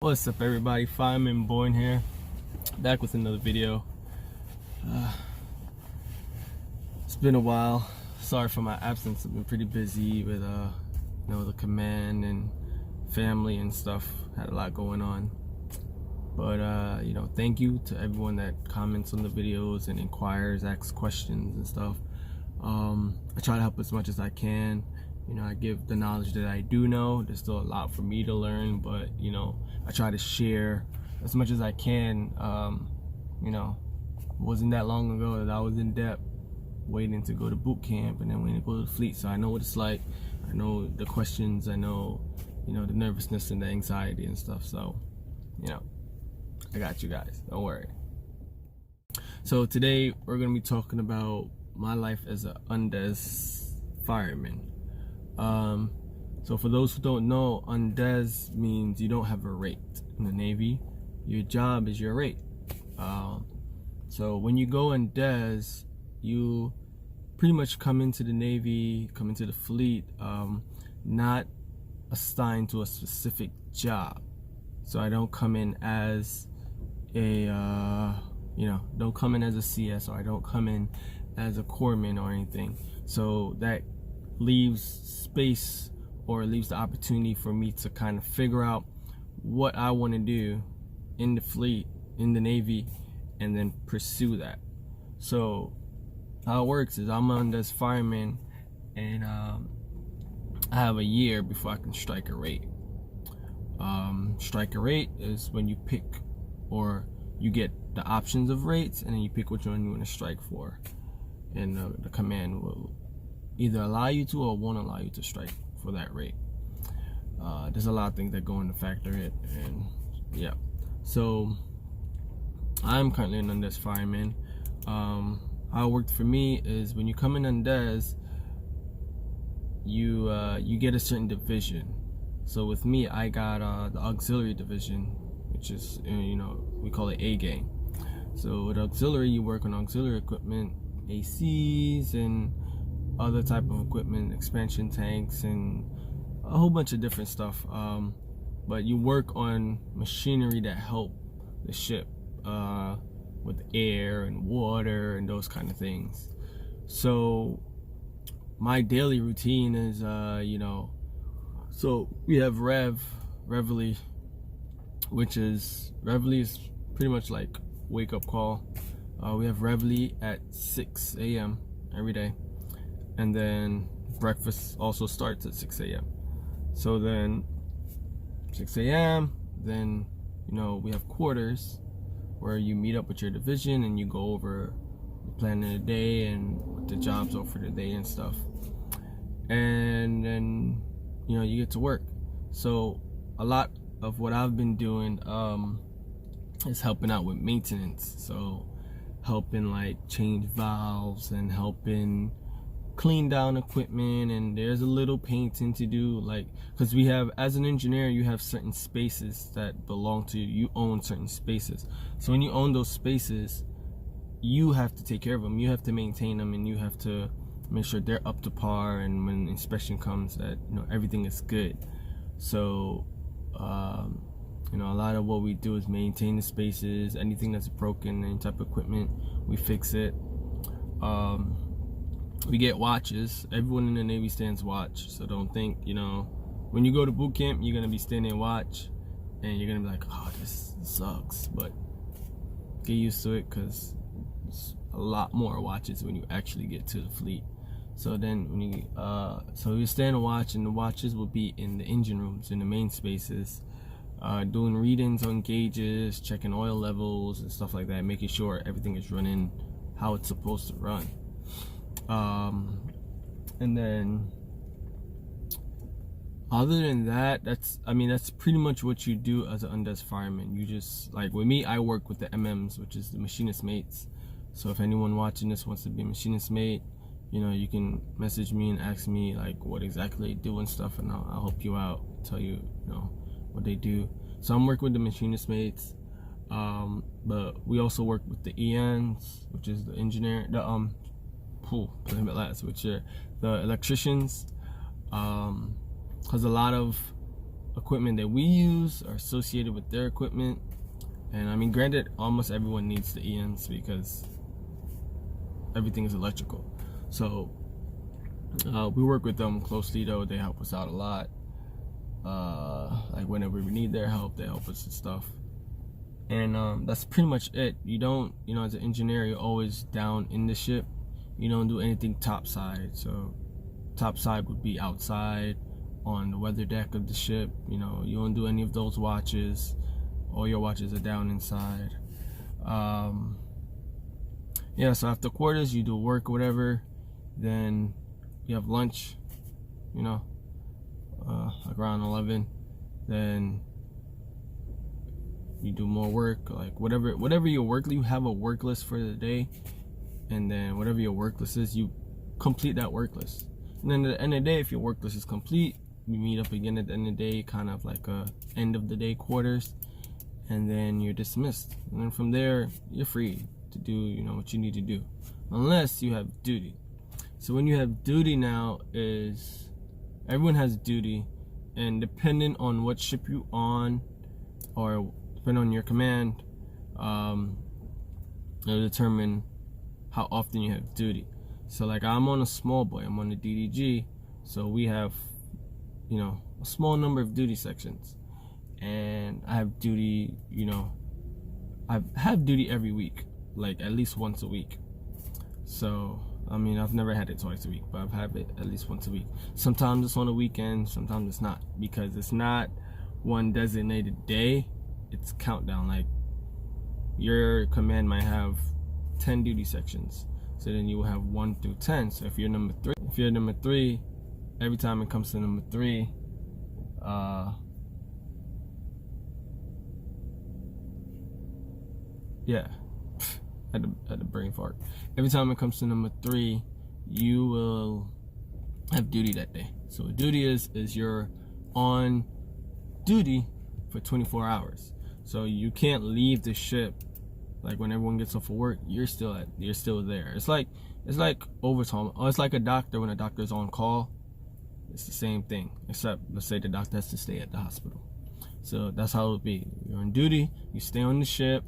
What's up, everybody? Fireman Born here, back with another video. It's been a while. Sorry for my absence. I've been pretty busy with the command and family and stuff. Had a lot going on, but thank you to everyone that comments on the videos and inquires, asks questions and stuff. I try to help as much as I can. I give the knowledge that I do know. There's still a lot for me to learn, but I try to share as much as I can. It wasn't that long ago that I was in depth waiting to go to boot camp and then waiting to go to the fleet, so I know what it's like. I know the questions, I know the nervousness and the anxiety and stuff. So I got you guys, don't worry. So today we're gonna be talking about my life as a Undes fireman. So for those who don't know, Undes means you don't have a rate in the Navy. Your job is your rate. So when you go Undes, you pretty much come into the Navy, come into the fleet, not assigned to a specific job. So I don't come in as a don't come in as a CS, or I don't come in as a corpsman or anything. So that leaves space, or leaves the opportunity for me to kind of figure out what I want to do in the fleet, in the Navy, and then pursue that. So how it works is I'm on this fireman, and I have a year before I can strike a rate. Strike a rate is when you pick, or you get the options of rates, and then you pick which one you want to strike for, and the command will either allow you to or won't allow you to strike for that rate. There's a lot of things that go into factor it, and yeah. So I'm currently an Undes fireman. How it worked for me is when you come in Undes, you get a certain division. So with me, I got the auxiliary division, which is we call it A gang. So with auxiliary, you work on auxiliary equipment, ACs and other type of equipment, expansion tanks, and a whole bunch of different stuff. But you work on machinery that help the ship with air and water and those kind of things. So my daily routine is so we have Reveille, which is pretty much like wake up call. We have Reveille at 6 a.m. every day. And then breakfast also starts at 6 a.m. So then 6 a.m. then we have quarters, where you meet up with your division and you go over the plan of the day and what the jobs are for the day and stuff. And then you get to work. So a lot of what I've been doing is helping out with maintenance. So helping like change valves and helping clean down equipment, and there's a little painting to do, like, because we have, as an engineer, you have certain spaces that belong to you. You own certain spaces. So when you own those spaces, you have to take care of them, you have to maintain them, and you have to make sure they're up to par, and when inspection comes, that everything is good. So a lot of what we do is maintain the spaces. Anything that's broken, any type of equipment, we fix it. We get watches. Everyone in the Navy stands watch, so don't think when you go to boot camp you're gonna be standing watch and you're gonna be like, oh, this sucks. But get used to it, because it's a lot more watches when you actually get to the fleet. So then when you so you stand a watch, and the watches will be in the engine rooms, in the main spaces, doing readings on gauges, checking oil levels and stuff like that, making sure everything is running how it's supposed to run. And then other than that, that's pretty much what you do as an Undes fireman. You just, like with me, I work with the MMs, which is the machinist mates. So if anyone watching this wants to be a machinist mate, you can message me and ask me like what exactly they do and stuff, and I'll help you out, tell you what they do. So I'm working with the machinist mates, but we also work with the ENs, which is the engineer, which are the electricians, because a lot of equipment that we use are associated with their equipment. And I mean, granted, almost everyone needs the ENs because everything is electrical. So we work with them closely though. They help us out a lot. Like whenever we need their help, they help us and stuff. And that's pretty much it. You don't, as an engineer, you're always down in the ship. You don't do anything topside. So topside would be outside on the weather deck of the ship. You don't do any of those watches. All your watches are down inside. Yeah, so after quarters, you do work or whatever. Then you have lunch, like around 11. Then you do more work, like whatever your work, you have a work list for the day. And then whatever your work list is, you complete that work list. And then at the end of the day, if your work list is complete, we meet up again at the end of the day, kind of like a end of the day quarters. And then you're dismissed. And then from there, you're free to do, what you need to do. Unless you have duty. So when you have duty now is, everyone has duty. And depending on what ship you're on, or depending on your command, it'll determine how often you have duty. So like I'm on a small boy, I'm on the DDG. So we have, a small number of duty sections. And I have duty, I have duty every week, like at least once a week. So, I mean, I've never had it twice a week, but I've had it at least once a week. Sometimes it's on a weekend, sometimes it's not, because it's not one designated day, it's countdown. Like your command might have 10 duty sections, so then you will have 1 through 10. So if you're number 3, every time it comes to number 3, yeah, I had a brain fart. Every time it comes to number 3, you will have duty that day. So what duty is you're on duty for 24 hours. So you can't leave the ship. Like when everyone gets off of work, you're still there. It's like overtime. Or it's like a doctor when a doctor's on call. It's the same thing, except let's say the doctor has to stay at the hospital. So that's how it would be. You're on duty, you stay on the ship.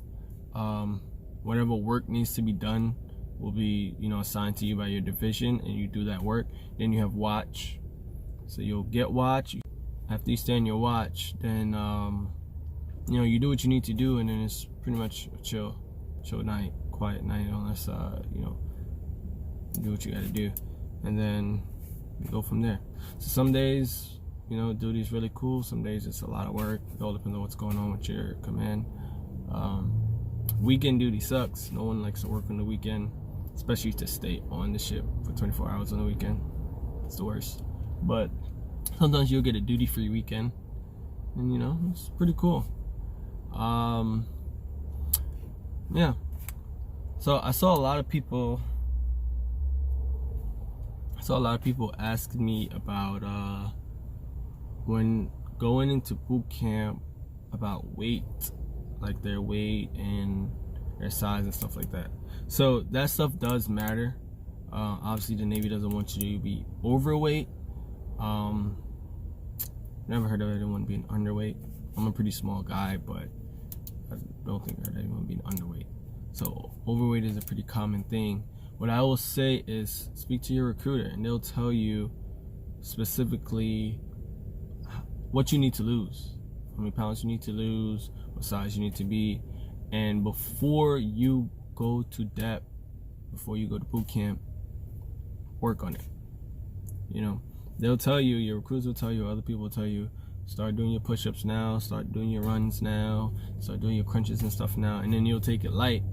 Whatever work needs to be done will be, assigned to you by your division, and you do that work. Then you have watch. So you'll get watch. After you stay on your watch, then you do what you need to do, and then it's pretty much a chill night, quiet night, unless do what you gotta do, and then you go from there. So some days, duty is really cool. Some days it's a lot of work. It all depends on what's going on with your command. Weekend duty sucks. No one likes to work on the weekend, especially to stay on the ship for 24 hours on the weekend. It's the worst. But sometimes you'll get a duty-free weekend, and it's pretty cool. Yeah. So I saw a lot of people asking me about when going into boot camp, about weight, like their weight and their size and stuff like that. So that stuff does matter. Obviously the Navy doesn't want you to be overweight. Never heard of anyone being underweight. I'm a pretty small guy, but I don't think I heard anyone being underweight. So overweight is a pretty common thing. What I will say is speak to your recruiter, and they'll tell you specifically what you need to lose, how many pounds you need to lose, what size you need to be. And before you go to depth, before you go to boot camp, work on it. They'll tell you, your recruiters will tell you, other people will tell you, start doing your push-ups now, start doing your runs now, start doing your crunches and stuff now, and then you'll take it light,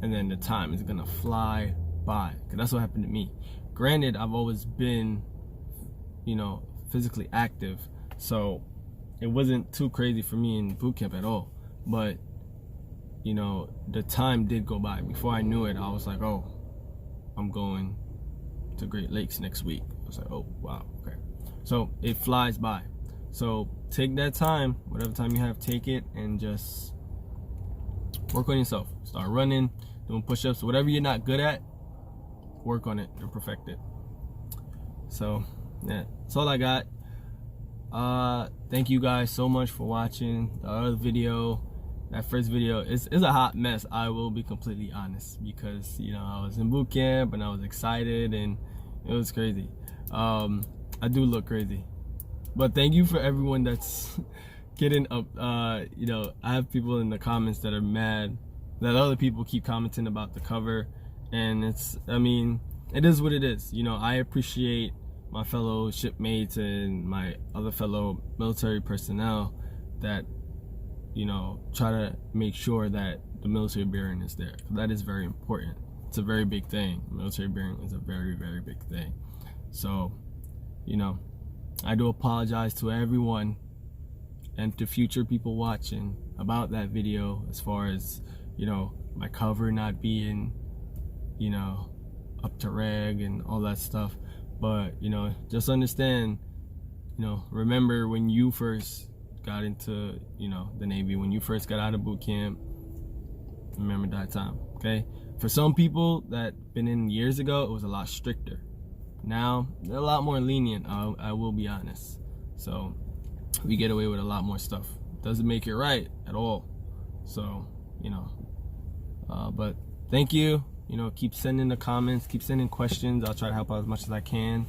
and then the time is gonna fly by. Because that's what happened to me. Granted, I've always been, physically active, so it wasn't too crazy for me in boot camp at all. But, the time did go by. Before I knew it, I was like, oh, I'm going to Great Lakes next week. I was like, oh, wow, okay. So it flies by. So take that time, whatever time you have, take it and just work on yourself. Start running, doing push-ups, whatever you're not good at, work on it and perfect it. So yeah, that's all I got. thank you guys so much for watching the other video. That first video is a hot mess, I will be completely honest, because you know I was in boot camp and I was excited and it was crazy. I do look crazy, but thank you for everyone that's getting up. You know, I have people in the comments that are mad that other people keep commenting about the cover, and it's, I mean, it is what it is. You know, I appreciate my fellow shipmates and my other fellow military personnel that, you know, try to make sure that the military bearing is there. That is very important. It's a very big thing. Military bearing is a very, very big thing. So, you know, I do apologize to everyone and to future people watching about that video, as far as, you know, my cover not being, you know, up to reg and all that stuff. But, you know, just understand, you know, remember when you first got into, you know, the Navy, when you first got out of boot camp, remember that time, okay? For some people that been in years ago, it was a lot stricter. Now, they're a lot more lenient, I will be honest. So, we get away with a lot more stuff. Doesn't make it right at all. So, you know, but thank you. You know, keep sending the comments, keep sending questions. I'll try to help out as much as I can.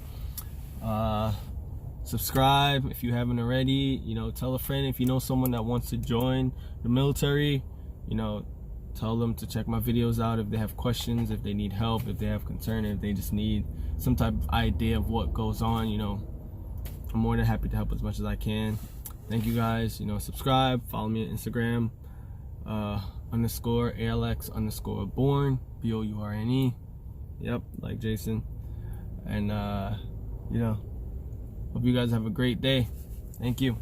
Subscribe if you haven't already. You know, tell a friend if you know someone that wants to join the military. You know, tell them to check my videos out if they have questions, if they need help, if they have concern, if they just need some type of idea of what goes on. You know, I'm more than happy to help as much as I can. Thank you guys. You know, subscribe, follow me on Instagram, _ALX_born, BOURNE. Yep, like Jason. And you know, hope you guys have a great day. Thank you.